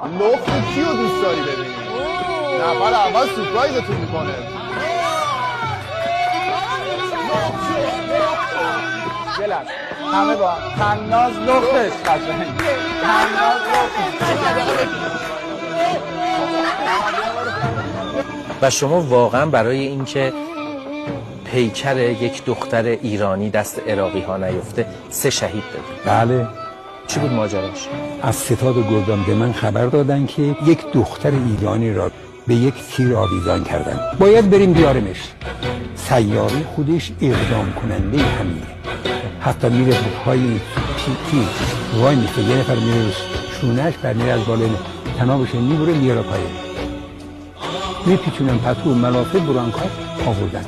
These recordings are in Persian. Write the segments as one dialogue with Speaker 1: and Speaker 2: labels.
Speaker 1: لخت کیو دوست داری ببینی؟ نفر اول سورپرایزتون میکنه.
Speaker 2: گلم همه با تناز لختش قشنگ تناز
Speaker 3: و شما واقعا برای اینکه پیکر یک دختر ایرانی دست عراقی ها نیفته 3 شهید دادید.
Speaker 4: بله.
Speaker 3: چی بود ماجراش؟
Speaker 4: از ستاد گردان به من خبر دادن که یک دختر ایرانی را به یک تیر آویزان کردن. باید بریم بیارمش. سیاره خودش اقدام کننده همینه. حتی میره به پای تیر وای میسته، یه نفر میره شونش بر میره از بالای تنابش میبره میاره پایین. میپیچونن پتو ملافه برانکات آوردن.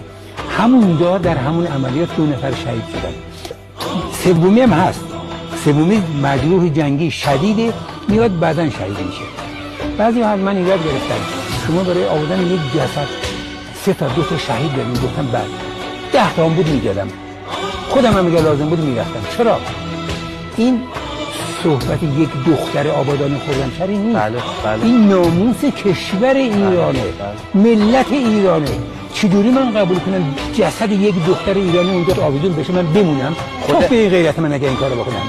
Speaker 4: همونجا در همون عملیات 2 نفر شهید شدن. سومی هم هست. سومی مجروح جنگی شدیده، میاد بعدن شهید میشه. بعضی از من ایراد گرفتن شما برای آوردن یک جسد 3 تا 2 تا شهید داریم. گفتم بعد 10 تا هم بود میگردم، خودم هم میگه لازم بود میرفتم. چرا؟ این صحبت یک دختر آبادان خرمشهری نیست.
Speaker 3: بله.
Speaker 4: این ناموس کشور ایرانه. ملت ایرانه. چجوری من قبول کنم جسد یک دختر ایرانی اونجا آویزون بشه من بمونم؟ خب به غیرت من اگه این کارو بکنم